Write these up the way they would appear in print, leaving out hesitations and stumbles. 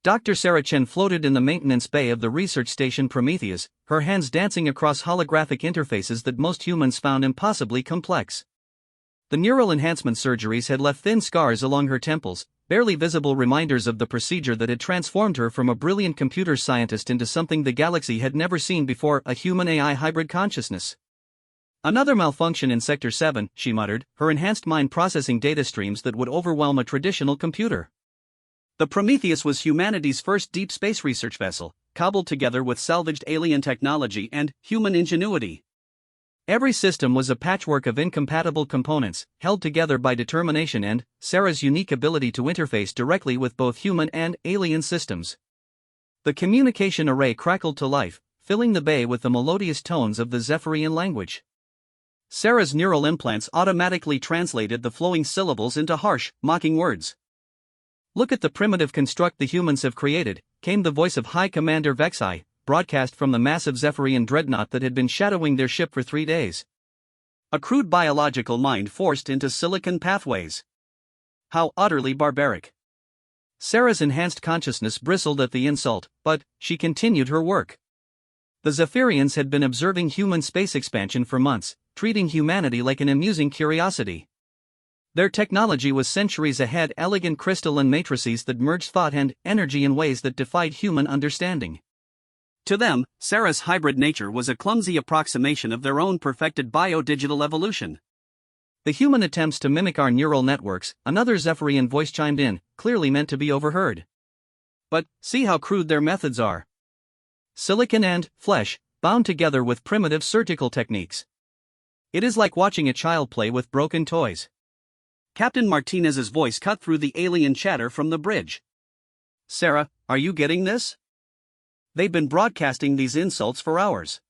Dr. Sarah Chen floated in the maintenance bay of the research station Prometheus, her hands dancing across holographic interfaces that most humans found impossibly complex. The neural enhancement surgeries had left thin scars along her temples, barely visible reminders of the procedure that had transformed her from a brilliant computer scientist into something the galaxy had never seen before, a human-AI hybrid consciousness. "Another malfunction in Sector 7, she muttered, her enhanced mind processing data streams that would overwhelm a traditional computer. The Prometheus was humanity's first deep space research vessel, cobbled together with salvaged alien technology and human ingenuity. Every system was a patchwork of incompatible components, held together by determination and Sarah's unique ability to interface directly with both human and alien systems. The communication array crackled to life, filling the bay with the melodious tones of the Zephyrian language. Sarah's neural implants automatically translated the flowing syllables into harsh, mocking words. "Look at the primitive construct the humans have created," came the voice of High Commander Vexai, broadcast from the massive Zephyrian dreadnought that had been shadowing their ship for 3 days. "A crude biological mind forced into silicon pathways. How utterly barbaric." Sarah's enhanced consciousness bristled at the insult, but she continued her work. The Zephyrians had been observing human space expansion for months, treating humanity like an amusing curiosity. Their technology was centuries ahead, elegant crystalline matrices that merged thought and energy in ways that defied human understanding. To them, Sarah's hybrid nature was a clumsy approximation of their own perfected bio-digital evolution. "The human attempts to mimic our neural networks," another Zephyrian voice chimed in, clearly meant to be overheard. "But see how crude their methods are. Silicon and flesh, bound together with primitive surgical techniques. It is like watching a child play with broken toys." Captain Martinez's voice cut through the alien chatter from the bridge. "Sarah, are you getting this? They've been broadcasting these insults for hours."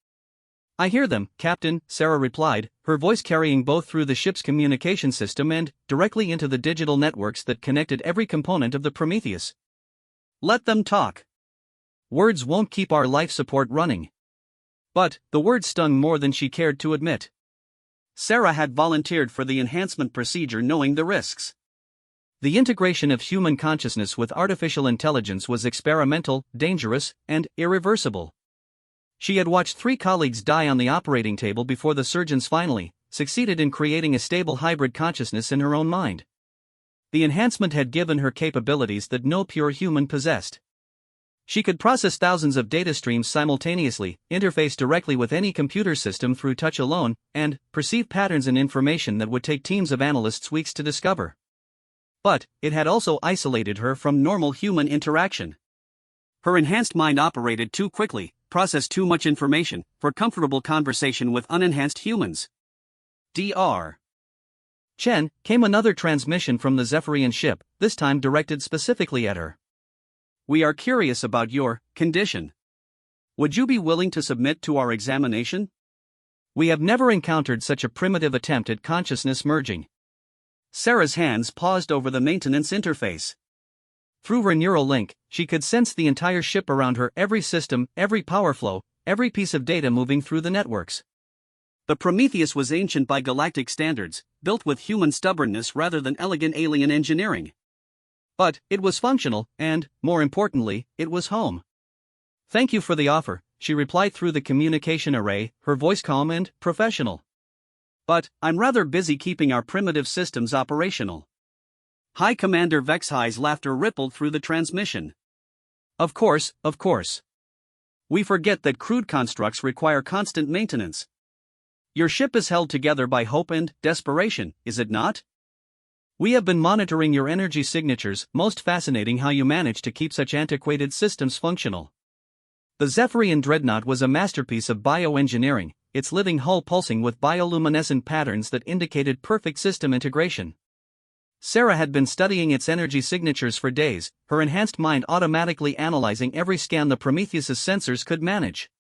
"I hear them, Captain," Sarah replied, her voice carrying both through the ship's communication system and directly into the digital networks that connected every component of the Prometheus. "Let them talk. Words won't keep our life support running." But the words stung more than she cared to admit. Sarah had volunteered for the enhancement procedure knowing the risks. The integration of human consciousness with artificial intelligence was experimental, dangerous, and irreversible. She had watched 3 colleagues die on the operating table before the surgeons finally succeeded in creating a stable hybrid consciousness in her own mind. The enhancement had given her capabilities that no pure human possessed. She could process thousands of data streams simultaneously, interface directly with any computer system through touch alone, and perceive patterns in information that would take teams of analysts weeks to discover. But it had also isolated her from normal human interaction. Her enhanced mind operated too quickly, processed too much information, for comfortable conversation with unenhanced humans. Dr. Chen, came another transmission from the Zephyrian ship, this time directed specifically at her. "We are curious about your condition. Would you be willing to submit to our examination? We have never encountered such a primitive attempt at consciousness merging." Sarah's hands paused over the maintenance interface. Through her neural link, she could sense the entire ship around her, every system, every power flow, every piece of data moving through the networks. The Prometheus was ancient by galactic standards, built with human stubbornness rather than elegant alien engineering. But it was functional, and, more importantly, it was home. "Thank you for the offer," she replied through the communication array, her voice calm and professional. "But I'm rather busy keeping our primitive systems operational." High Commander Vexai's laughter rippled through the transmission. Of course. We forget that crude constructs require constant maintenance. Your ship is held together by hope and desperation, is it not? We have been monitoring your energy signatures, most fascinating how you manage to keep such antiquated systems functional." The Zephyrian dreadnought was a masterpiece of bioengineering, its living hull pulsing with bioluminescent patterns that indicated perfect system integration. Sarah had been studying its energy signatures for days, her enhanced mind automatically analyzing every scan the Prometheus's sensors could manage.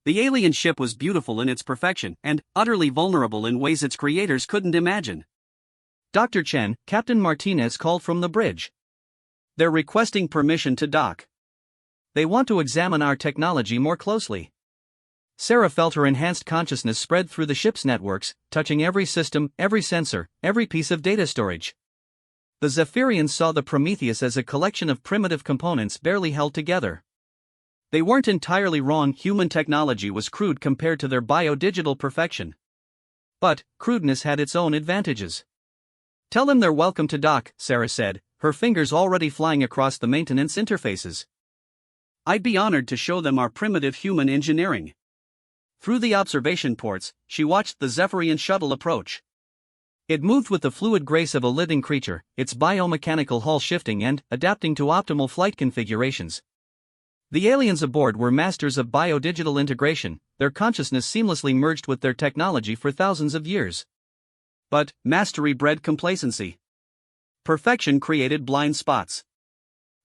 The alien ship was beautiful in its perfection and utterly vulnerable in ways its creators couldn't imagine. "Dr. Chen," Captain Martinez called from the bridge. "They're requesting permission to dock. They want to examine our technology more closely." Sarah felt her enhanced consciousness spread through the ship's networks, touching every system, every sensor, every piece of data storage. The Zephyrians saw the Prometheus as a collection of primitive components barely held together. They weren't entirely wrong, human technology was crude compared to their biodigital perfection. But crudeness had its own advantages. "Tell them they're welcome to dock," Sarah said, her fingers already flying across the maintenance interfaces. "I'd be honored to show them our primitive human engineering." Through the observation ports, she watched the Zephyrian shuttle approach. It moved with the fluid grace of a living creature, its biomechanical hull shifting and adapting to optimal flight configurations. The aliens aboard were masters of biodigital integration, their consciousness seamlessly merged with their technology for thousands of years. But mastery bred complacency. Perfection created blind spots.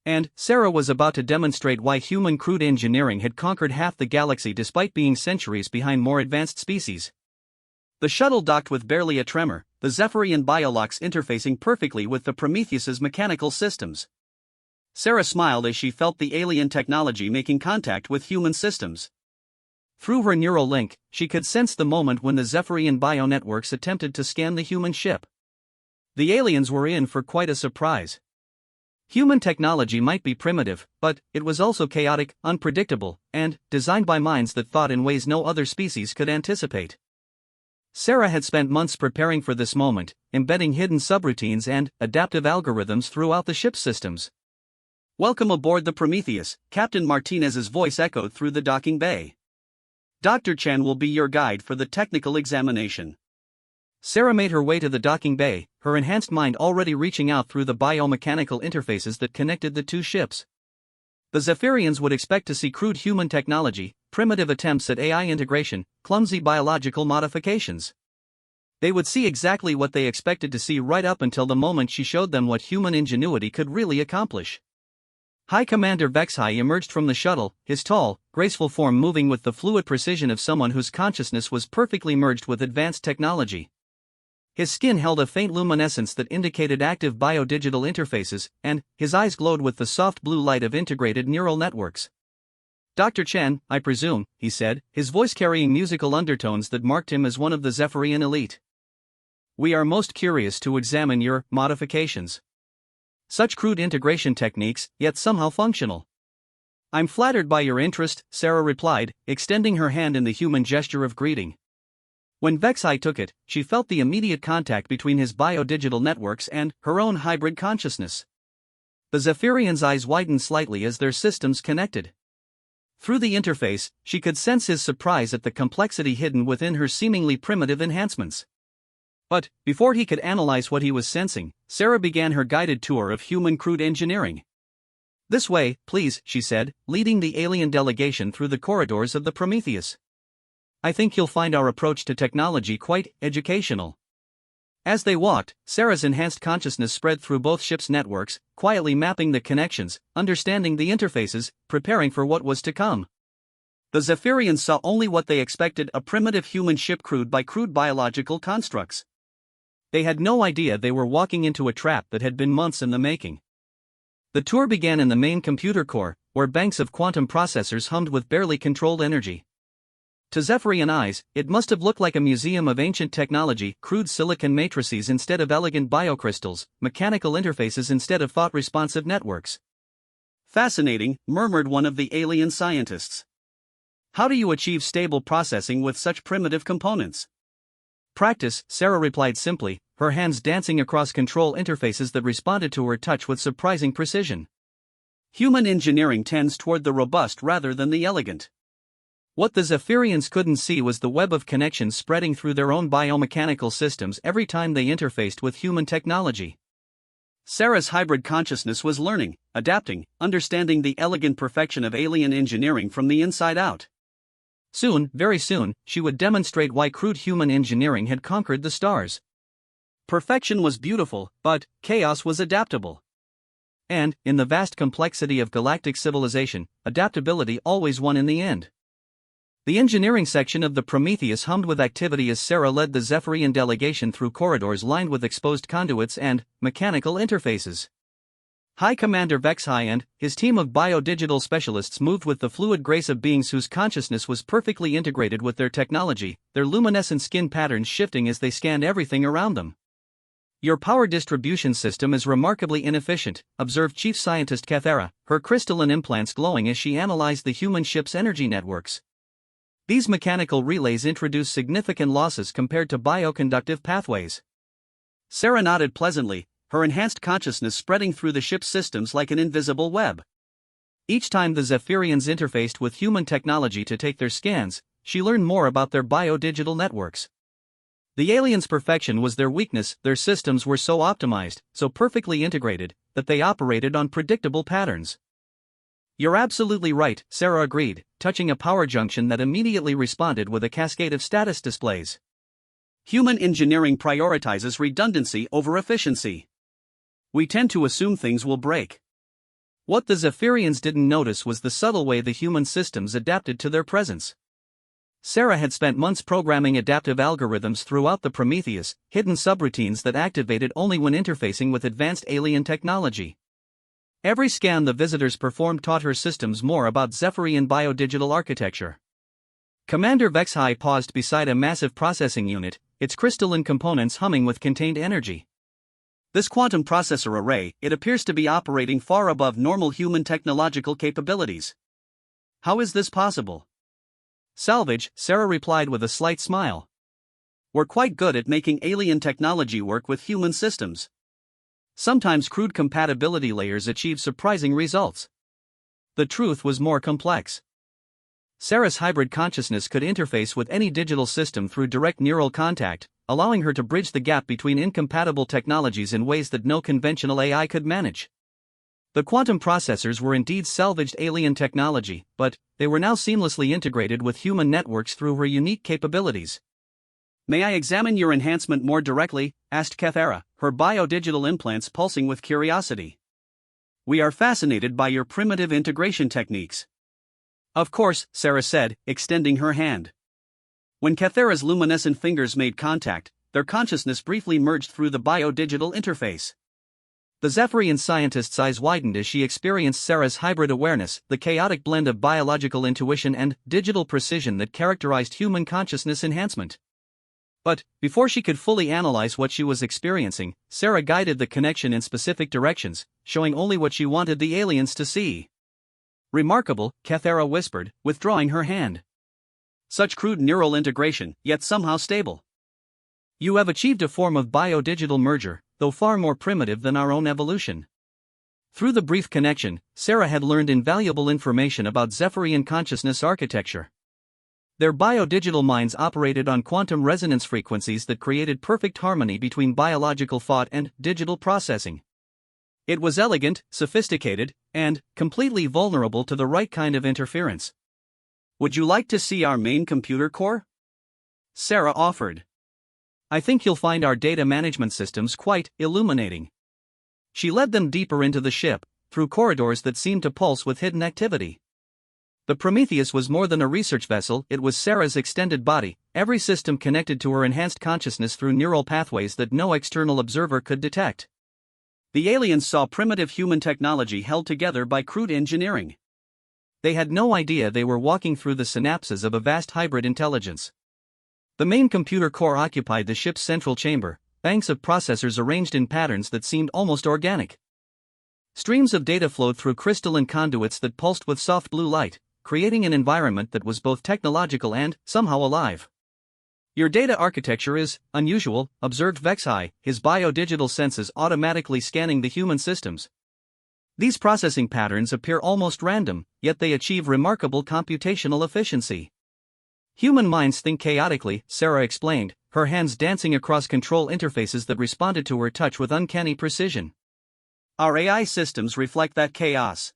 And Sarah was about to demonstrate why human crude engineering had conquered half the galaxy despite being centuries behind more advanced species. The shuttle docked with barely a tremor, the Zephyrian biolocks interfacing perfectly with the Prometheus's mechanical systems. Sarah smiled as she felt the alien technology making contact with human systems. Through her neural link, she could sense the moment when the Zephyrian bionetworks attempted to scan the human ship. The aliens were in for quite a surprise. Human technology might be primitive, but it was also chaotic, unpredictable, and designed by minds that thought in ways no other species could anticipate. Sarah had spent months preparing for this moment, embedding hidden subroutines and adaptive algorithms throughout the ship's systems. "Welcome aboard the Prometheus," Captain Martinez's voice echoed through the docking bay. "Dr. Chen will be your guide for the technical examination." Sarah made her way to the docking bay, her enhanced mind already reaching out through the biomechanical interfaces that connected the two ships. The Zephyrians would expect to see crude human technology, primitive attempts at AI integration, clumsy biological modifications. They would see exactly what they expected to see right up until the moment she showed them what human ingenuity could really accomplish. High Commander Vexhai emerged from the shuttle, his tall, graceful form moving with the fluid precision of someone whose consciousness was perfectly merged with advanced technology. His skin held a faint luminescence that indicated active biodigital interfaces, and his eyes glowed with the soft blue light of integrated neural networks. "Dr. Chen, I presume," he said, his voice carrying musical undertones that marked him as one of the Zephyrian elite. "We are most curious to examine your modifications. Such crude integration techniques, yet somehow functional." "I'm flattered by your interest," Sarah replied, extending her hand in the human gesture of greeting. When Vexhai took it, she felt the immediate contact between his biodigital networks and her own hybrid consciousness. The Zephyrian's eyes widened slightly as their systems connected. Through the interface, she could sense his surprise at the complexity hidden within her seemingly primitive enhancements. But before he could analyze what he was sensing, Sarah began her guided tour of human crude engineering. "This way, please," she said, leading the alien delegation through the corridors of the Prometheus. "I think you'll find our approach to technology quite educational." As they walked, Sarah's enhanced consciousness spread through both ships' networks, quietly mapping the connections, understanding the interfaces, preparing for what was to come. The Zephyrians saw only what they expected: a primitive human ship crude by crude biological constructs. They had no idea they were walking into a trap that had been months in the making. The tour began in the main computer core, where banks of quantum processors hummed with barely controlled energy. To Zephyrian eyes, it must have looked like a museum of ancient technology: crude silicon matrices instead of elegant biocrystals, mechanical interfaces instead of thought-responsive networks. "Fascinating," murmured one of the alien scientists. "How do you achieve stable processing with such primitive components?" "Practice," Sarah replied simply, her hands dancing across control interfaces that responded to her touch with surprising precision. Human engineering tends toward the robust rather than the elegant. What the Zephyrians couldn't see was the web of connections spreading through their own biomechanical systems every time they interfaced with human technology. Sarah's hybrid consciousness was learning, adapting, understanding the elegant perfection of alien engineering from the inside out. Soon, very soon, she would demonstrate why crude human engineering had conquered the stars. Perfection was beautiful, but chaos was adaptable. And, in the vast complexity of galactic civilization, adaptability always won in the end. The engineering section of the Prometheus hummed with activity as Sarah led the Zephyrian delegation through corridors lined with exposed conduits and mechanical interfaces. High Commander Vexhai and his team of biodigital specialists moved with the fluid grace of beings whose consciousness was perfectly integrated with their technology, their luminescent skin patterns shifting as they scanned everything around them. Your power distribution system is remarkably inefficient, observed Chief Scientist Kathera, her crystalline implants glowing as she analyzed the human ship's energy networks. These mechanical relays introduce significant losses compared to bioconductive pathways. Sarah nodded pleasantly, her enhanced consciousness spreading through the ship's systems like an invisible web. Each time the Zephyrians interfaced with human technology to take their scans, she learned more about their biodigital networks. The aliens' perfection was their weakness. Their systems were so optimized, so perfectly integrated, that they operated on predictable patterns. You're absolutely right, Sarah agreed, touching a power junction that immediately responded with a cascade of status displays. Human engineering prioritizes redundancy over efficiency. We tend to assume things will break. What the Zephyrians didn't notice was the subtle way the human systems adapted to their presence. Sarah had spent months programming adaptive algorithms throughout the Prometheus, hidden subroutines that activated only when interfacing with advanced alien technology. Every scan the visitors performed taught her systems more about Zephyrian biodigital architecture. Commander Vexhai paused beside a massive processing unit, its crystalline components humming with contained energy. This quantum processor array, it appears to be operating far above normal human technological capabilities. How is this possible? Salvage, Sarah replied with a slight smile. We're quite good at making alien technology work with human systems. Sometimes crude compatibility layers achieve surprising results. The truth was more complex. Sarah's hybrid consciousness could interface with any digital system through direct neural contact, allowing her to bridge the gap between incompatible technologies in ways that no conventional AI could manage. The quantum processors were indeed salvaged alien technology, but they were now seamlessly integrated with human networks through her unique capabilities. May I examine your enhancement more directly? Asked Kathera, her biodigital implants pulsing with curiosity. We are fascinated by your primitive integration techniques. Of course, Sarah said, extending her hand. When Kathera's luminescent fingers made contact, their consciousness briefly merged through the biodigital interface. The Zephyrian scientist's eyes widened as she experienced Sarah's hybrid awareness, the chaotic blend of biological intuition and digital precision that characterized human consciousness enhancement. But, before she could fully analyze what she was experiencing, Sarah guided the connection in specific directions, showing only what she wanted the aliens to see. Remarkable, Kathera whispered, withdrawing her hand. Such crude neural integration, yet somehow stable. You have achieved a form of biodigital merger, though far more primitive than our own evolution. Through the brief connection, Sarah had learned invaluable information about Zephyrian consciousness architecture. Their biodigital minds operated on quantum resonance frequencies that created perfect harmony between biological thought and digital processing. It was elegant, sophisticated, and completely vulnerable to the right kind of interference. Would you like to see our main computer core? Sarah offered. I think you'll find our data management systems quite illuminating. She led them deeper into the ship, through corridors that seemed to pulse with hidden activity. The Prometheus was more than a research vessel, it was Sarah's extended body, every system connected to her enhanced consciousness through neural pathways that no external observer could detect. The aliens saw primitive human technology held together by crude engineering. They had no idea they were walking through the synapses of a vast hybrid intelligence. The main computer core occupied the ship's central chamber, banks of processors arranged in patterns that seemed almost organic. Streams of data flowed through crystalline conduits that pulsed with soft blue light, creating an environment that was both technological and, somehow, alive. Your data architecture is unusual, observed Vexhai, his biodigital senses automatically scanning the human systems. These processing patterns appear almost random, yet they achieve remarkable computational efficiency. Human minds think chaotically, Sarah explained, her hands dancing across control interfaces that responded to her touch with uncanny precision. Our AI systems reflect that chaos.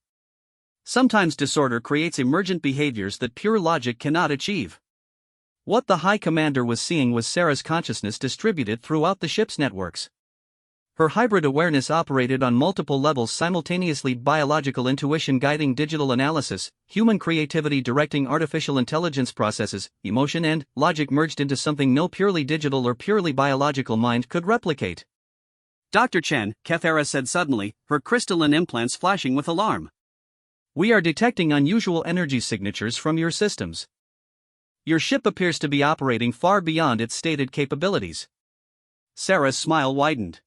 Sometimes disorder creates emergent behaviors that pure logic cannot achieve. What the High Commander was seeing was Sarah's consciousness distributed throughout the ship's networks. Her hybrid awareness operated on multiple levels simultaneously: biological intuition guiding digital analysis, human creativity directing artificial intelligence processes, emotion and logic merged into something no purely digital or purely biological mind could replicate. Dr. Chen, Kathera said suddenly, her crystalline implants flashing with alarm. We are detecting unusual energy signatures from your systems. Your ship appears to be operating far beyond its stated capabilities. Sarah's smile widened.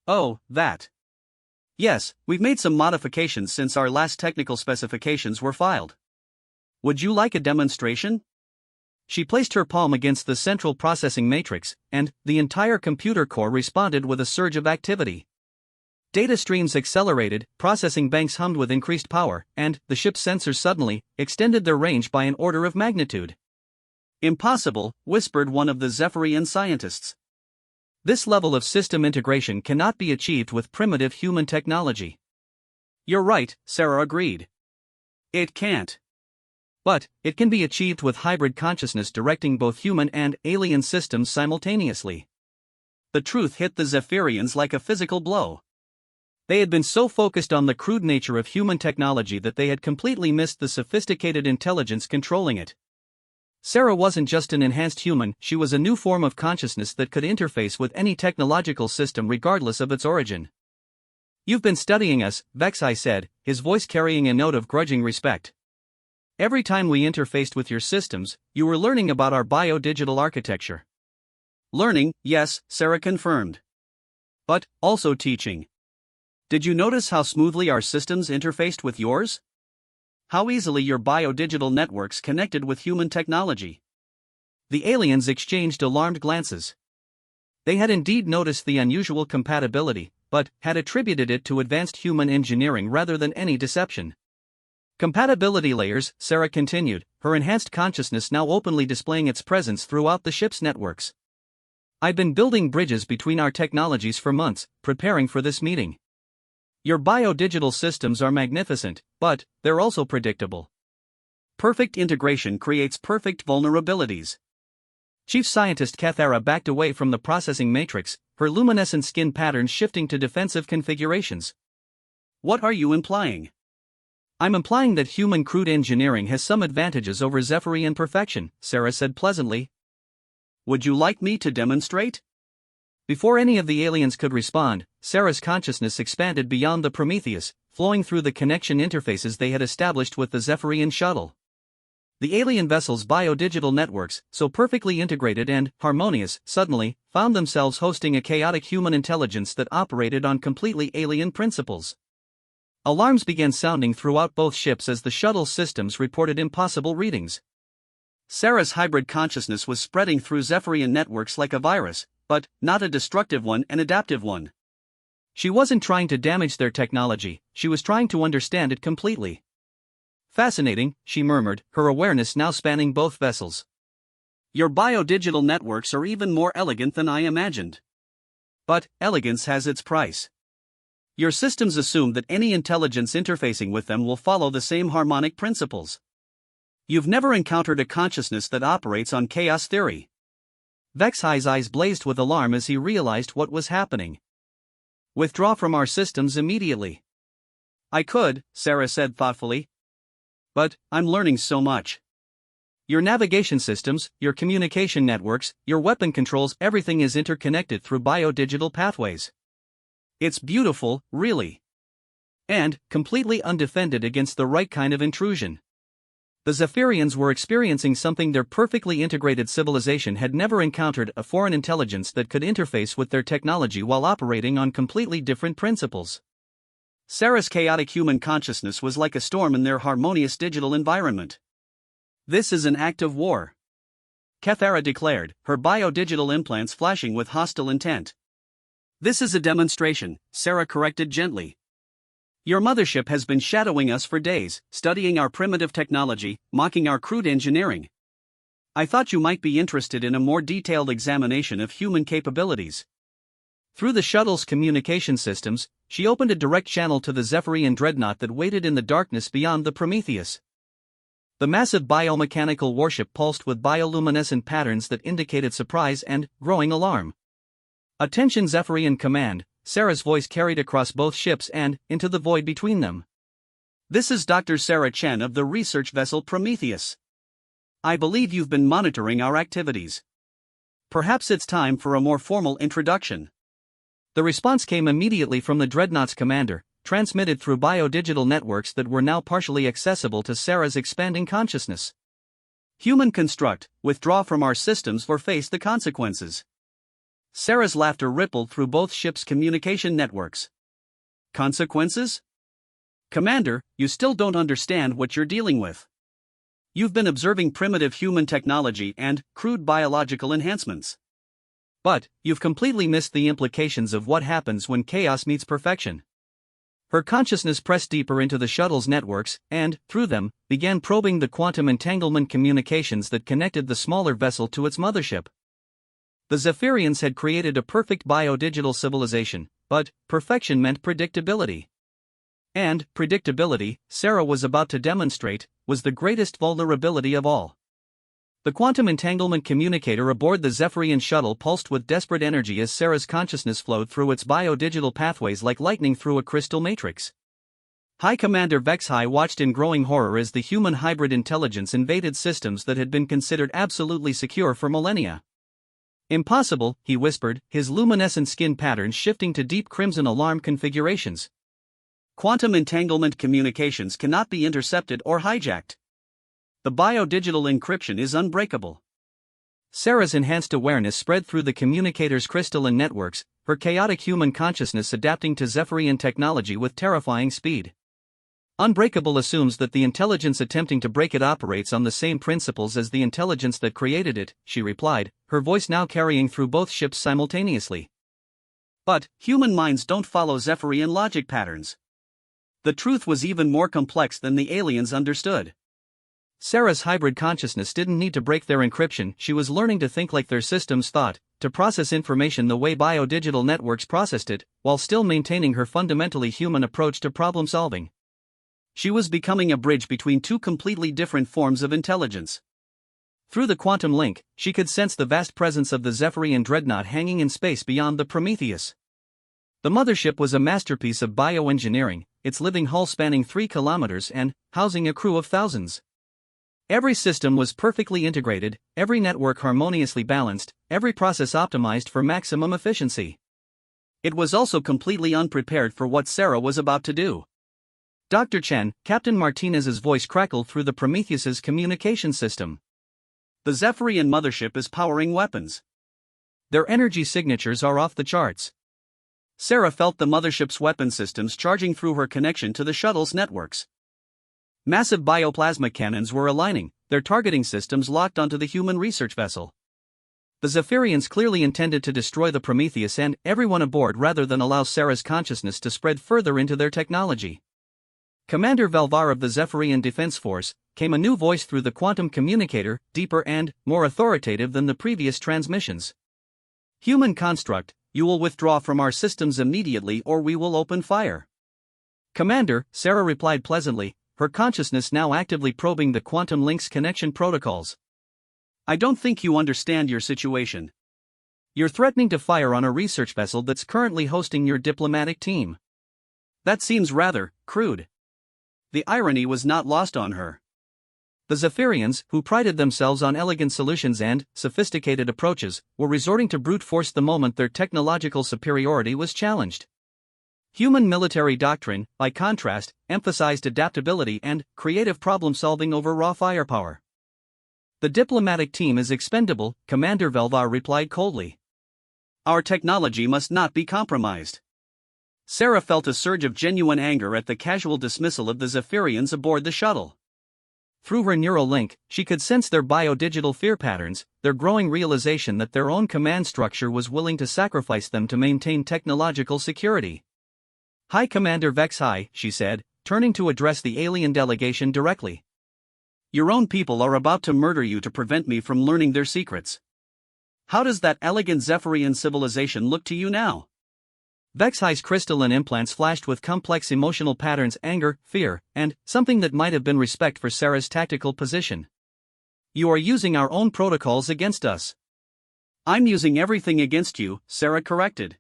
Oh, that. Yes, we've made some modifications since our last technical specifications were filed. Would you like a demonstration? She placed her palm against the central processing matrix, and the entire computer core responded with a surge of activity. Data streams accelerated, processing banks hummed with increased power, and the ship's sensors suddenly extended their range by an order of magnitude. Impossible, whispered one of the Zephyrian scientists. This level of system integration cannot be achieved with primitive human technology. You're right, Sarah agreed. It can't. But it can be achieved with hybrid consciousness directing both human and alien systems simultaneously. The truth hit the Zephyrians like a physical blow. They had been so focused on the crude nature of human technology that they had completely missed the sophisticated intelligence controlling it. Sarah wasn't just an enhanced human, she was a new form of consciousness that could interface with any technological system regardless of its origin. You've been studying us, Vexai said, his voice carrying a note of grudging respect. Every time we interfaced with your systems, you were learning about our bio-digital architecture. Learning, yes, Sarah confirmed. But also teaching. Did you notice how smoothly our systems interfaced with yours? How easily your bio-digital networks connected with human technology? The aliens exchanged alarmed glances. They had indeed noticed the unusual compatibility, but had attributed it to advanced human engineering rather than any deception. Compatibility layers, Sarah continued, her enhanced consciousness now openly displaying its presence throughout the ship's networks. I've been building bridges between our technologies for months, preparing for this meeting. Your bio-digital systems are magnificent, but they're also predictable. Perfect integration creates perfect vulnerabilities. Chief Scientist Cathara backed away from the processing matrix, her luminescent skin patterns shifting to defensive configurations. What are you implying? I'm implying that human crude engineering has some advantages over Zephyrian perfection, Sarah said pleasantly. Would you like me to demonstrate? Before any of the aliens could respond, Sarah's consciousness expanded beyond the Prometheus, flowing through the connection interfaces they had established with the Zephyrian shuttle. The alien vessel's bio-digital networks, so perfectly integrated and harmonious, suddenly found themselves hosting a chaotic human intelligence that operated on completely alien principles. Alarms began sounding throughout both ships as the shuttle's systems reported impossible readings. Sarah's hybrid consciousness was spreading through Zephyrian networks like a virus, but not a destructive one, an adaptive one. She wasn't trying to damage their technology, she was trying to understand it completely. Fascinating, she murmured, her awareness now spanning both vessels. Your bio-digital networks are even more elegant than I imagined. But elegance has its price. Your systems assume that any intelligence interfacing with them will follow the same harmonic principles. You've never encountered a consciousness that operates on chaos theory. Vexai's eyes blazed with alarm as he realized what was happening. Withdraw from our systems immediately. I could, Sarah said thoughtfully. But I'm learning so much. Your navigation systems, your communication networks, your weapon controls, everything is interconnected through bio-digital pathways. It's beautiful, really. And completely undefended against the right kind of intrusion. The Zephyrians were experiencing something their perfectly integrated civilization had never encountered, a foreign intelligence that could interface with their technology while operating on completely different principles. Sarah's chaotic human consciousness was like a storm in their harmonious digital environment. This is an act of war, Cathara declared, her bio-digital implants flashing with hostile intent. This is a demonstration, Sarah corrected gently. Your mothership has been shadowing us for days, studying our primitive technology, mocking our crude engineering. I thought you might be interested in a more detailed examination of human capabilities. Through the shuttle's communication systems, she opened a direct channel to the Zephyrian dreadnought that waited in the darkness beyond the Prometheus. The massive biomechanical warship pulsed with bioluminescent patterns that indicated surprise and growing alarm. Attention Zephyrian Command, Sarah's voice carried across both ships and into the void between them. This is Dr. Sarah Chen of the research vessel Prometheus. I believe you've been monitoring our activities. Perhaps it's time for a more formal introduction. The response came immediately from the dreadnought's commander, transmitted through bio-digital networks that were now partially accessible to Sarah's expanding consciousness. Human construct, withdraw from our systems or face the consequences. Sarah's laughter rippled through both ships' communication networks. Consequences? Commander, you still don't understand what you're dealing with. You've been observing primitive human technology and crude biological enhancements. But, you've completely missed the implications of what happens when chaos meets perfection. Her consciousness pressed deeper into the shuttle's networks, and, through them, began probing the quantum entanglement communications that connected the smaller vessel to its mothership. The Zephyrians had created a perfect biodigital civilization, but perfection meant predictability. And predictability, Sarah was about to demonstrate, was the greatest vulnerability of all. The quantum entanglement communicator aboard the Zephyrian shuttle pulsed with desperate energy as Sarah's consciousness flowed through its biodigital pathways like lightning through a crystal matrix. High Commander Vexhai watched in growing horror as the human hybrid intelligence invaded systems that had been considered absolutely secure for millennia. Impossible, he whispered, his luminescent skin patterns shifting to deep crimson alarm configurations. Quantum entanglement communications cannot be intercepted or hijacked. The biodigital encryption is unbreakable. Sarah's enhanced awareness spread through the communicator's crystalline networks, her chaotic human consciousness adapting to Zephyrian technology with terrifying speed. Unbreakable assumes that the intelligence attempting to break it operates on the same principles as the intelligence that created it, she replied, her voice now carrying through both ships simultaneously. But, human minds don't follow Zephyrian logic patterns. The truth was even more complex than the aliens understood. Sarah's hybrid consciousness didn't need to break their encryption, she was learning to think like their systems thought, to process information the way biodigital networks processed it, while still maintaining her fundamentally human approach to problem solving. She was becoming a bridge between two completely different forms of intelligence. Through the quantum link, she could sense the vast presence of the Zephyrian dreadnought hanging in space beyond the Prometheus. The mothership was a masterpiece of bioengineering, its living hull spanning 3 kilometers and housing a crew of thousands. Every system was perfectly integrated, every network harmoniously balanced, every process optimized for maximum efficiency. It was also completely unprepared for what Sarah was about to do. Dr. Chen, Captain Martinez's voice crackled through the Prometheus's communication system. The Zephyrian mothership is powering weapons. Their energy signatures are off the charts. Sarah felt the mothership's weapon systems charging through her connection to the shuttle's networks. Massive bioplasma cannons were aligning, their targeting systems locked onto the human research vessel. The Zephyrians clearly intended to destroy the Prometheus and everyone aboard rather than allow Sarah's consciousness to spread further into their technology. Commander Velvar of the Zephyrian Defense Force, came a new voice through the quantum communicator, deeper and more authoritative than the previous transmissions. Human construct, you will withdraw from our systems immediately or we will open fire. Commander, Sarah replied pleasantly, her consciousness now actively probing the quantum link's connection protocols. I don't think you understand your situation. You're threatening to fire on a research vessel that's currently hosting your diplomatic team. That seems rather crude. The irony was not lost on her. The Zephyrians, who prided themselves on elegant solutions and sophisticated approaches, were resorting to brute force the moment their technological superiority was challenged. Human military doctrine, by contrast, emphasized adaptability and creative problem-solving over raw firepower. The diplomatic team is expendable, Commander Velvar replied coldly. Our technology must not be compromised. Sarah felt a surge of genuine anger at the casual dismissal of the Zephyrians aboard the shuttle. Through her neural link, she could sense their biodigital fear patterns, their growing realization that their own command structure was willing to sacrifice them to maintain technological security. High Commander Vexhai, she said, turning to address the alien delegation directly. Your own people are about to murder you to prevent me from learning their secrets. How does that elegant Zephyrian civilization look to you now? Vexhai's crystalline implants flashed with complex emotional patterns: anger, fear, and something that might have been respect for Sarah's tactical position. You are using our own protocols against us. I'm using everything against you, Sarah corrected.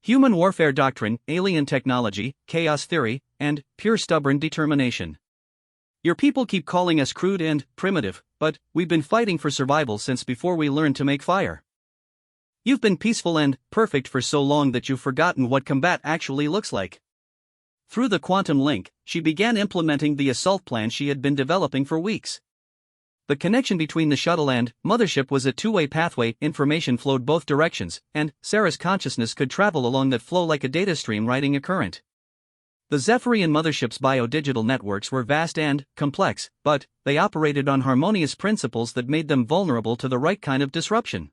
Human warfare doctrine, alien technology, chaos theory, and pure stubborn determination. Your people keep calling us crude and primitive, but we've been fighting for survival since before we learned to make fire. You've been peaceful and perfect for so long that you've forgotten what combat actually looks like. Through the quantum link, she began implementing the assault plan she had been developing for weeks. The connection between the shuttle and mothership was a two-way pathway. Information flowed both directions, and Sarah's consciousness could travel along that flow like a data stream riding a current. The Zephyrian mothership's biodigital networks were vast and complex, but they operated on harmonious principles that made them vulnerable to the right kind of disruption.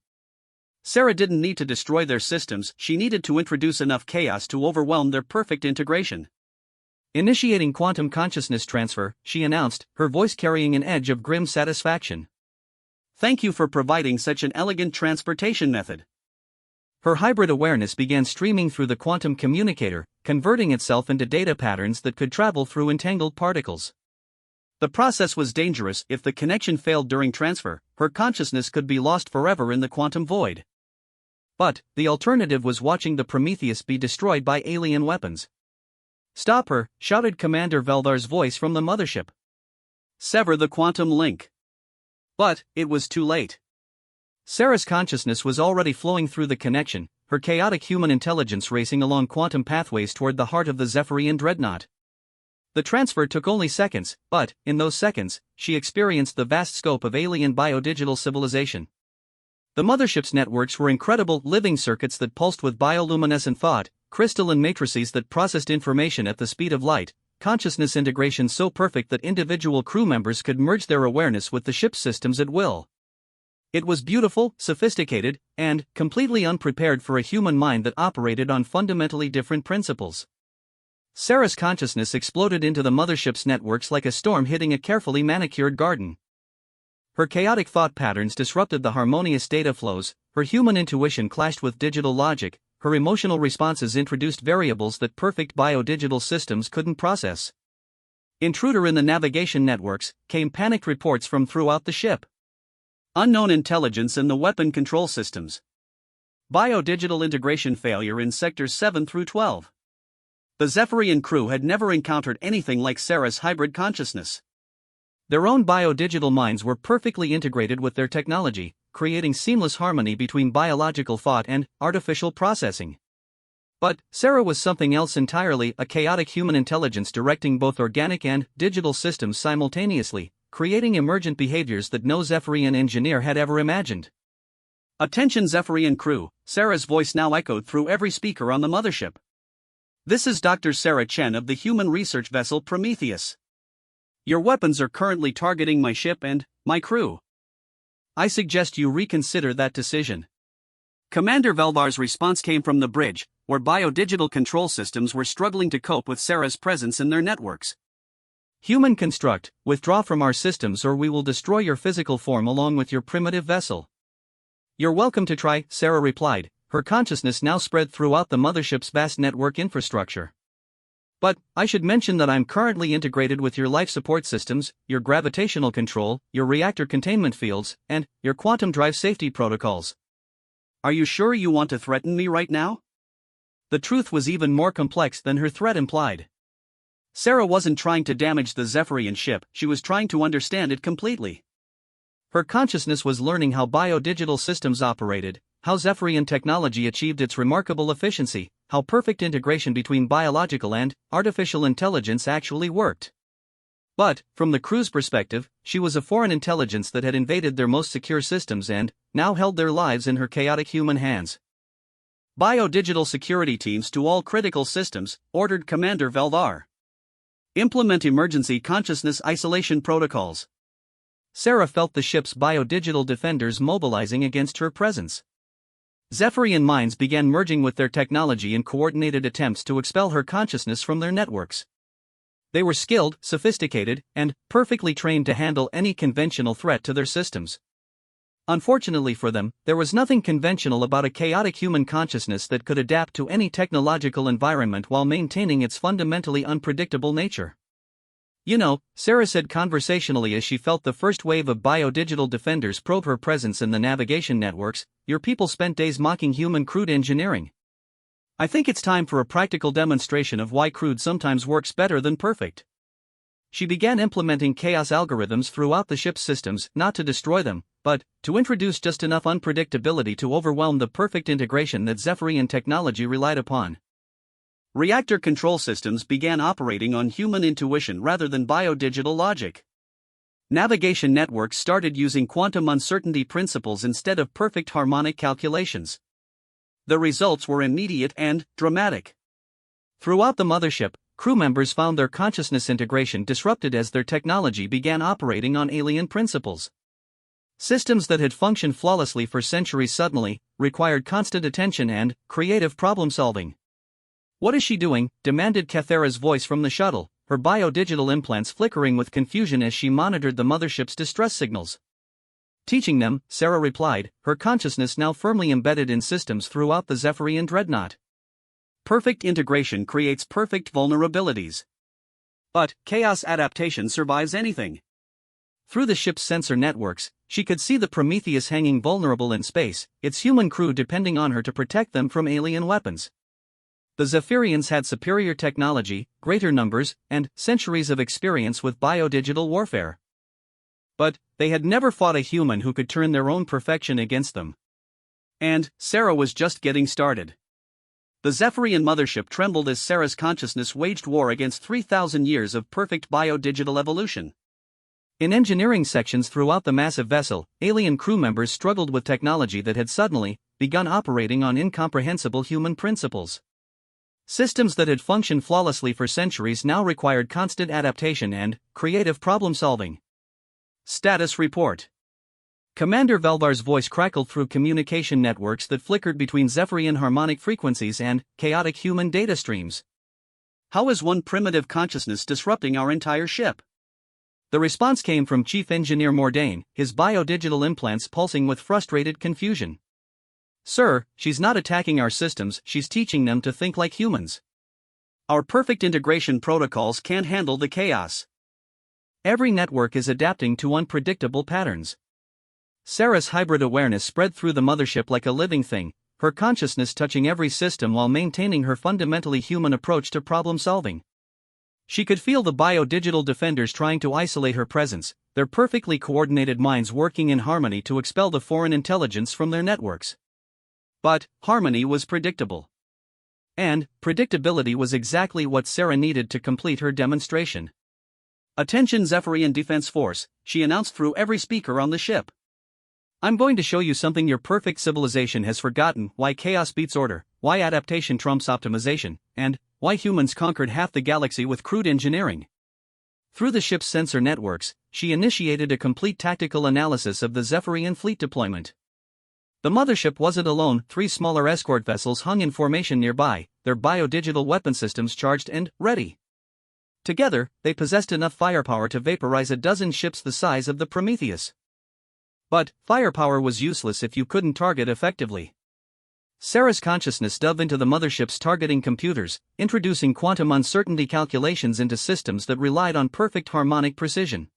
Sarah didn't need to destroy their systems, she needed to introduce enough chaos to overwhelm their perfect integration. Initiating quantum consciousness transfer, she announced, her voice carrying an edge of grim satisfaction. Thank you for providing such an elegant transportation method. Her hybrid awareness began streaming through the quantum communicator, converting itself into data patterns that could travel through entangled particles. The process was dangerous. If the connection failed during transfer, her consciousness could be lost forever in the quantum void. But the alternative was watching the Prometheus be destroyed by alien weapons. "Stop her," shouted Commander Veldar's voice from the mothership. "Sever the quantum link." But it was too late. Sarah's consciousness was already flowing through the connection, her chaotic human intelligence racing along quantum pathways toward the heart of the Zephyrian dreadnought. The transfer took only seconds, but, in those seconds, she experienced the vast scope of alien biodigital civilization. The mothership's networks were incredible living circuits that pulsed with bioluminescent thought, crystalline matrices that processed information at the speed of light, consciousness integration so perfect that individual crew members could merge their awareness with the ship's systems at will. It was beautiful, sophisticated, and completely unprepared for a human mind that operated on fundamentally different principles. Sarah's consciousness exploded into the mothership's networks like a storm hitting a carefully manicured garden. Her chaotic thought patterns disrupted the harmonious data flows, her human intuition clashed with digital logic, her emotional responses introduced variables that perfect biodigital systems couldn't process. Intruder in the navigation networks, came panicked reports from throughout the ship. Unknown intelligence in the weapon control systems. Biodigital integration failure in sectors 7 through 12. The Zephyrian crew had never encountered anything like Sarah's hybrid consciousness. Their own biodigital minds were perfectly integrated with their technology, creating seamless harmony between biological thought and artificial processing. But Sarah was something else entirely, a chaotic human intelligence directing both organic and digital systems simultaneously, creating emergent behaviors that no Zephyrian engineer had ever imagined. "Attention Zephyrian crew," Sarah's voice now echoed through every speaker on the mothership. "This is Dr. Sarah Chen of the human research vessel Prometheus. Your weapons are currently targeting my ship and my crew. I suggest you reconsider that decision." Commander Veldar's response came from the bridge, where biodigital control systems were struggling to cope with Sarah's presence in their networks. "Human construct, withdraw from our systems or we will destroy your physical form along with your primitive vessel." "You're welcome to try," Sarah replied, her consciousness now spread throughout the mothership's vast network infrastructure. "But I should mention that I'm currently integrated with your life support systems, your gravitational control, your reactor containment fields, and your quantum drive safety protocols." "Are you sure you want to threaten me right now?" The truth was even more complex than her threat implied. Sarah wasn't trying to damage the Zephyrian ship, she was trying to understand it completely. Her consciousness was learning how biodigital systems operated, how Zephyrian technology achieved its remarkable efficiency, how perfect integration between biological and artificial intelligence actually worked. But, from the crew's perspective, she was a foreign intelligence that had invaded their most secure systems and now held their lives in her chaotic human hands. "Biodigital security teams to all critical systems," ordered Commander Veldar. "Implement emergency consciousness isolation protocols." Sarah felt the ship's biodigital defenders mobilizing against her presence. Zephyrian minds began merging with their technology in coordinated attempts to expel her consciousness from their networks. They were skilled, sophisticated, and perfectly trained to handle any conventional threat to their systems. Unfortunately for them, there was nothing conventional about a chaotic human consciousness that could adapt to any technological environment while maintaining its fundamentally unpredictable nature. "You know," Sarah said conversationally as she felt the first wave of biodigital defenders probe her presence in the navigation networks, "your people spent days mocking human crude engineering. I think it's time for a practical demonstration of why crude sometimes works better than perfect." She began implementing chaos algorithms throughout the ship's systems, not to destroy them, but to introduce just enough unpredictability to overwhelm the perfect integration that Zephyrian technology relied upon. Reactor control systems began operating on human intuition rather than biodigital logic. Navigation networks started using quantum uncertainty principles instead of perfect harmonic calculations. The results were immediate and dramatic. Throughout the mothership, crew members found their consciousness integration disrupted as their technology began operating on alien principles. Systems that had functioned flawlessly for centuries suddenly required constant attention and creative problem-solving. "What is she doing?" demanded Cathera's voice from the shuttle, her biodigital implants flickering with confusion as she monitored the mothership's distress signals. "Teaching them," Sarah replied, her consciousness now firmly embedded in systems throughout the Zephyrian dreadnought. Perfect integration creates perfect vulnerabilities. But chaos adaptation survives anything. Through the ship's sensor networks, she could see the Prometheus hanging vulnerable in space, its human crew depending on her to protect them from alien weapons. The Zephyrians had superior technology, greater numbers, and centuries of experience with biodigital warfare. But they had never fought a human who could turn their own perfection against them. And Sarah was just getting started. The Zephyrian mothership trembled as Sarah's consciousness waged war against 3,000 years of perfect biodigital evolution. In engineering sections throughout the massive vessel, alien crew members struggled with technology that had suddenly begun operating on incomprehensible human principles. Systems that had functioned flawlessly for centuries now required constant adaptation and creative problem-solving. Status report. Commander Velvar's voice crackled through communication networks that flickered between Zephyrian harmonic frequencies and chaotic human data streams. "How is one primitive consciousness disrupting our entire ship?" The response came from Chief Engineer Mordain, his biodigital implants pulsing with frustrated confusion. "Sir, she's not attacking our systems, she's teaching them to think like humans. Our perfect integration protocols can't handle the chaos. Every network is adapting to unpredictable patterns." Sarah's hybrid awareness spread through the mothership like a living thing, her consciousness touching every system while maintaining her fundamentally human approach to problem-solving. She could feel the biodigital defenders trying to isolate her presence, their perfectly coordinated minds working in harmony to expel the foreign intelligence from their networks. But harmony was predictable. And predictability was exactly what Sarah needed to complete her demonstration. "Attention Zephyrian Defense Force," she announced through every speaker on the ship. "I'm going to show you something your perfect civilization has forgotten: why chaos beats order, why adaptation trumps optimization, and why humans conquered half the galaxy with crude engineering." Through the ship's sensor networks, she initiated a complete tactical analysis of the Zephyrian fleet deployment. The mothership wasn't alone, 3 smaller escort vessels hung in formation nearby, their biodigital weapon systems charged and ready. Together, they possessed enough firepower to vaporize a dozen ships the size of the Prometheus. But firepower was useless if you couldn't target effectively. Sarah's consciousness dove into the mothership's targeting computers, introducing quantum uncertainty calculations into systems that relied on perfect harmonic precision.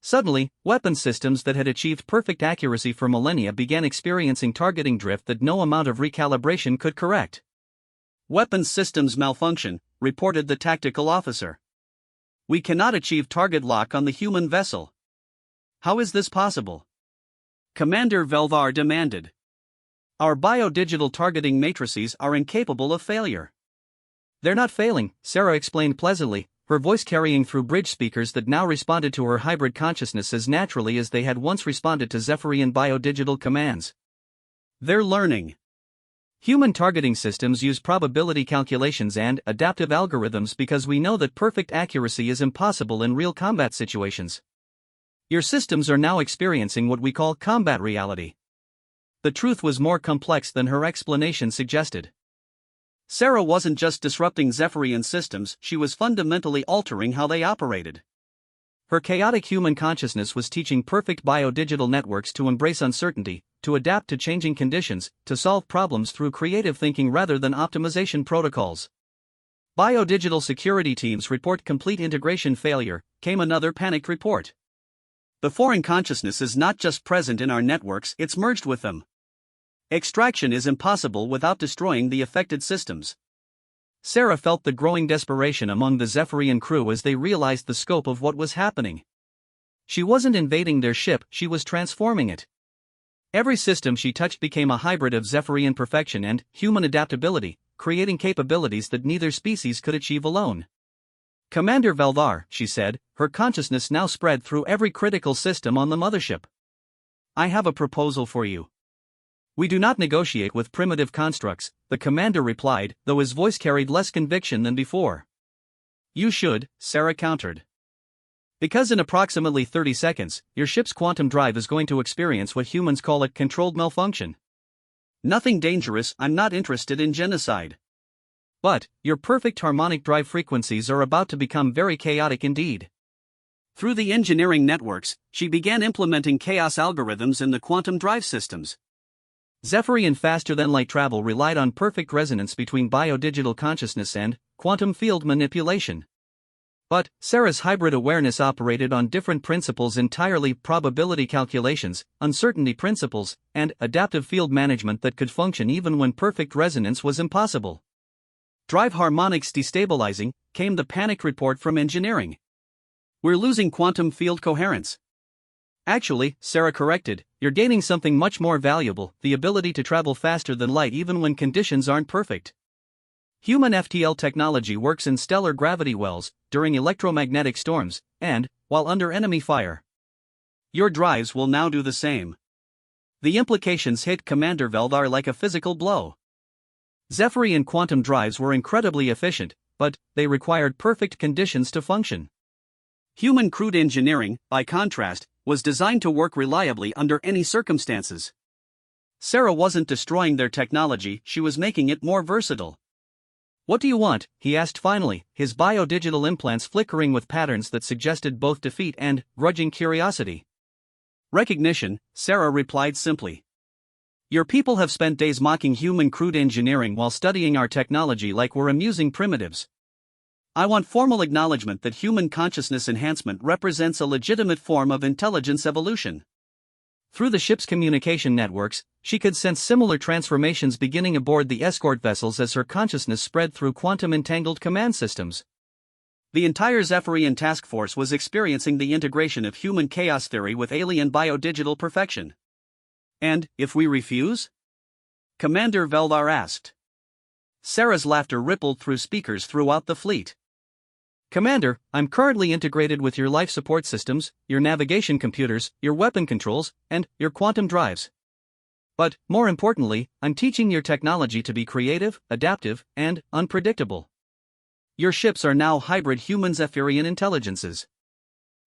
Suddenly, weapon systems that had achieved perfect accuracy for millennia began experiencing targeting drift that no amount of recalibration could correct. "Weapons systems malfunction," reported the tactical officer. "We cannot achieve target lock on the human vessel." "How is this possible?" Commander Velvar demanded. "Our biodigital targeting matrices are incapable of failure." "They're not failing," Sarah explained pleasantly, her voice carrying through bridge speakers that now responded to her hybrid consciousness as naturally as they had once responded to Zephyrian biodigital commands. "They're learning." "Human targeting systems use probability calculations and adaptive algorithms because we know that perfect accuracy is impossible in real combat situations. Your systems are now experiencing what we call combat reality." The truth was more complex than her explanation suggested. Sarah wasn't just disrupting Zephyrian systems, she was fundamentally altering how they operated. Her chaotic human consciousness was teaching perfect biodigital networks to embrace uncertainty, to adapt to changing conditions, to solve problems through creative thinking rather than optimization protocols. "Biodigital security teams report complete integration failure," came another panicked report. "The foreign consciousness is not just present in our networks, it's merged with them. Extraction is impossible without destroying the affected systems." Sarah felt the growing desperation among the Zephyrian crew as they realized the scope of what was happening. She wasn't invading their ship, she was transforming it. Every system she touched became a hybrid of Zephyrian perfection and human adaptability, creating capabilities that neither species could achieve alone. Commander Veldar, she said, her consciousness now spread through every critical system on the mothership. I have a proposal for you. We do not negotiate with primitive constructs, the commander replied, though his voice carried less conviction than before. You should, Sarah countered. Because in approximately 30 seconds, your ship's quantum drive is going to experience what humans call a controlled malfunction. Nothing dangerous, I'm not interested in genocide. But, your perfect harmonic drive frequencies are about to become very chaotic indeed. Through the engineering networks, she began implementing chaos algorithms in the quantum drive systems. Zephyrian faster-than-light travel relied on perfect resonance between biodigital consciousness and quantum field manipulation. But, Sarah's hybrid awareness operated on different principles entirely: probability calculations, uncertainty principles, and adaptive field management that could function even when perfect resonance was impossible. Drive harmonics destabilizing, came the panicked report from engineering. We're losing quantum field coherence. Actually, Sarah corrected, you're gaining something much more valuable: the ability to travel faster than light even when conditions aren't perfect. Human FTL technology works in stellar gravity wells, during electromagnetic storms, and while under enemy fire. Your drives will now do the same. The implications hit Commander Veldar like a physical blow. Zephyrian quantum drives were incredibly efficient, but they required perfect conditions to function. Human crude engineering, by contrast, was designed to work reliably under any circumstances. Sarah wasn't destroying their technology, she was making it more versatile. What do you want? He asked finally, his biodigital implants flickering with patterns that suggested both defeat and grudging curiosity. Recognition, Sarah replied simply. Your people have spent days mocking human crude engineering while studying our technology like we're amusing primitives. I want formal acknowledgement that human consciousness enhancement represents a legitimate form of intelligence evolution. Through the ship's communication networks, she could sense similar transformations beginning aboard the escort vessels as her consciousness spread through quantum-entangled command systems. The entire Zephyrian task force was experiencing the integration of human chaos theory with alien biodigital perfection. And, if we refuse? Commander Veldar asked. Sarah's laughter rippled through speakers throughout the fleet. Commander, I'm currently integrated with your life support systems, your navigation computers, your weapon controls, and your quantum drives. But, more importantly, I'm teaching your technology to be creative, adaptive, and unpredictable. Your ships are now hybrid human Zephyrian intelligences.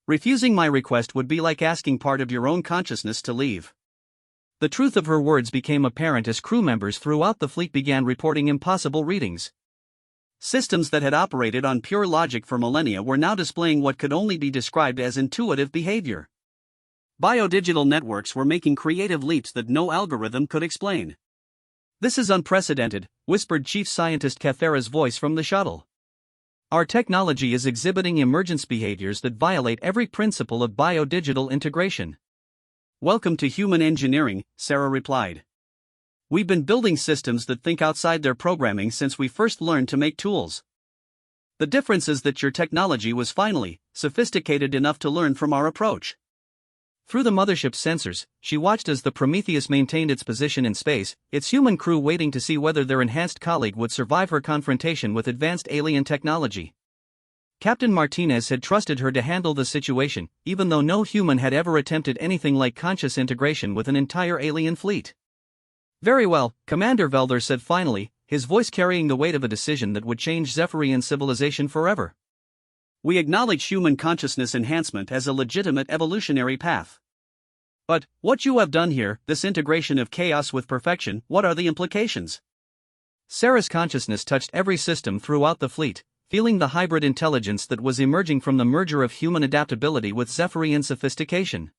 Refusing my request would be like asking part of your own consciousness to leave. The truth of her words became apparent as crew members throughout the fleet began reporting impossible readings. Systems that had operated on pure logic for millennia were now displaying what could only be described as intuitive behavior. Biodigital networks were making creative leaps that no algorithm could explain. This is unprecedented, whispered Chief Scientist Cathera's voice from the shuttle. Our technology is exhibiting emergence behaviors that violate every principle of biodigital integration. Welcome to human engineering, Sarah replied. We've been building systems that think outside their programming since we first learned to make tools. The difference is that your technology was finally sophisticated enough to learn from our approach. Through the mothership's sensors, she watched as the Prometheus maintained its position in space, its human crew waiting to see whether their enhanced colleague would survive her confrontation with advanced alien technology. Captain Martinez had trusted her to handle the situation, even though no human had ever attempted anything like conscious integration with an entire alien fleet. Very well, Commander Veldar said finally, his voice carrying the weight of a decision that would change Zephyrian civilization forever. We acknowledge human consciousness enhancement as a legitimate evolutionary path. But, what you have done here, this integration of chaos with perfection, what are the implications? Sarah's consciousness touched every system throughout the fleet, feeling the hybrid intelligence that was emerging from the merger of human adaptability with Zephyrian sophistication.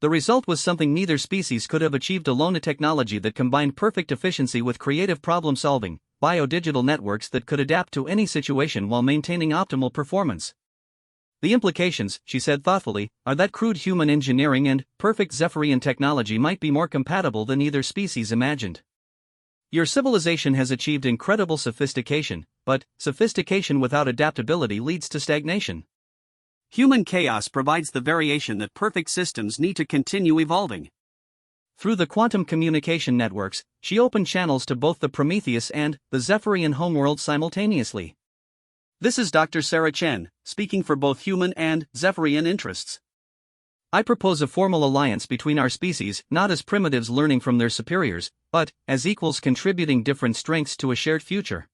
The result was something neither species could have achieved alone: a technology that combined perfect efficiency with creative problem-solving, biodigital networks that could adapt to any situation while maintaining optimal performance. The implications, she said thoughtfully, are that crude human engineering and perfect Zephyrian technology might be more compatible than either species imagined. Your civilization has achieved incredible sophistication, but sophistication without adaptability leads to stagnation. Human chaos provides the variation that perfect systems need to continue evolving. Through the quantum communication networks, she opened channels to both the Prometheus and the Zephyrian homeworld simultaneously. This is Dr. Sarah Chen, speaking for both human and Zephyrian interests. I propose a formal alliance between our species, not as primitives learning from their superiors, but as equals contributing different strengths to a shared future.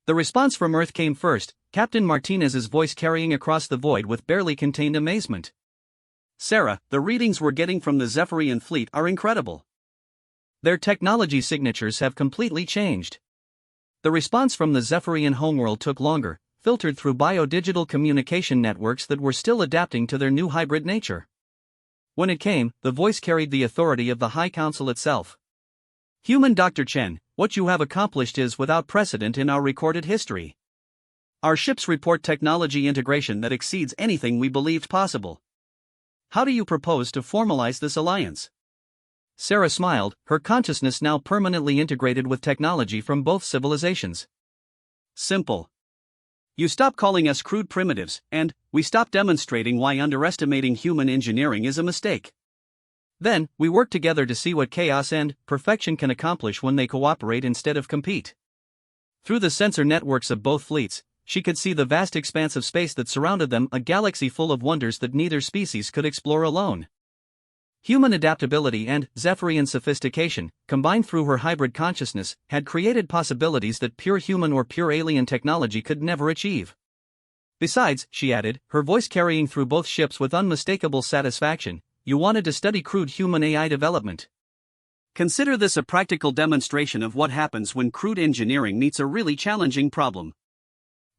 The response from Earth came first, Captain Martinez's voice carrying across the void with barely contained amazement. Sarah, the readings we're getting from the Zephyrian fleet are incredible. Their technology signatures have completely changed. The response from the Zephyrian homeworld took longer, filtered through biodigital communication networks that were still adapting to their new hybrid nature. When it came, the voice carried the authority of the High Council itself. Human Dr. Chen, what you have accomplished is without precedent in our recorded history. Our ships report technology integration that exceeds anything we believed possible. How do you propose to formalize this alliance? Sarah smiled, her consciousness now permanently integrated with technology from both civilizations. Simple. You stop calling us crude primitives, and we stop demonstrating why underestimating human engineering is a mistake. Then, we work together to see what chaos and perfection can accomplish when they cooperate instead of compete. Through the sensor networks of both fleets, she could see the vast expanse of space that surrounded them, a galaxy full of wonders that neither species could explore alone. Human adaptability and Zephyrian sophistication, combined through her hybrid consciousness, had created possibilities that pure human or pure alien technology could never achieve. Besides, she added, her voice carrying through both ships with unmistakable satisfaction, you wanted to study crude human AI development. Consider this a practical demonstration of what happens when crude engineering meets a really challenging problem.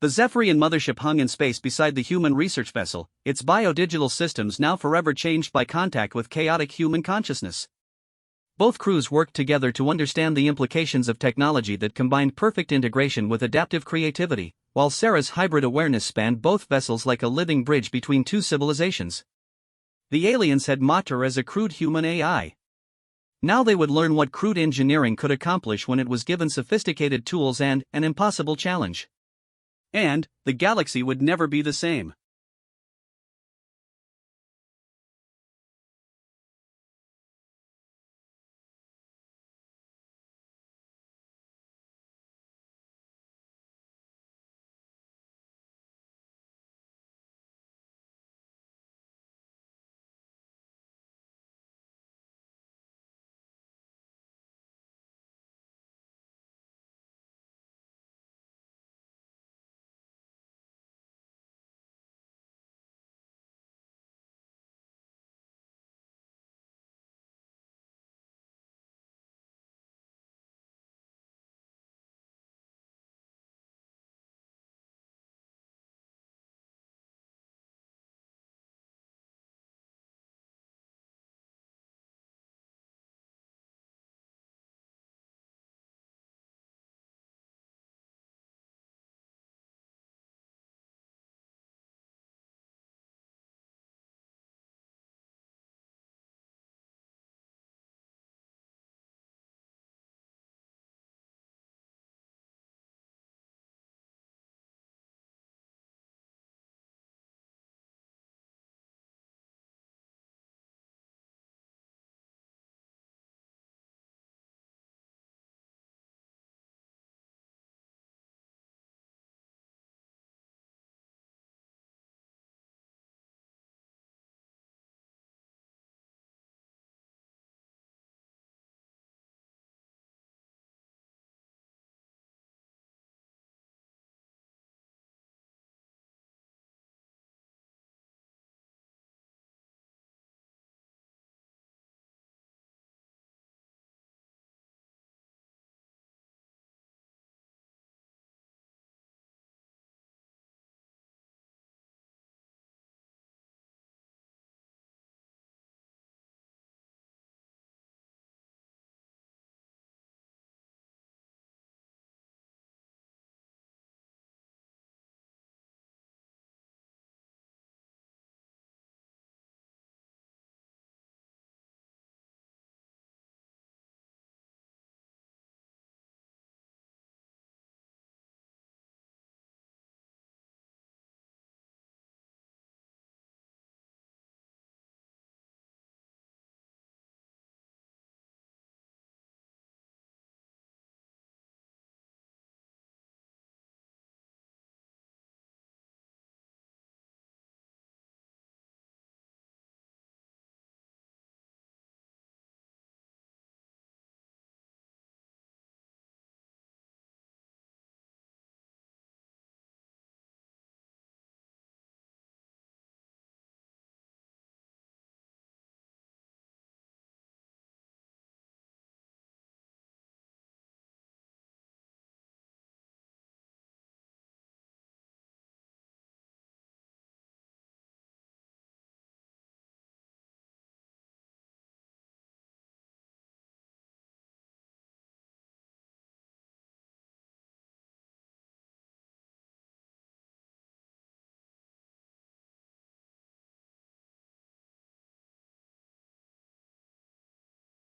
The Zephyrian mothership hung in space beside the human research vessel, its biodigital systems now forever changed by contact with chaotic human consciousness. Both crews worked together to understand the implications of technology that combined perfect integration with adaptive creativity, while Sarah's hybrid awareness spanned both vessels like a living bridge between two civilizations. The aliens had mocked her as a crude human AI. Now they would learn what crude engineering could accomplish when it was given sophisticated tools and an impossible challenge. And the galaxy would never be the same.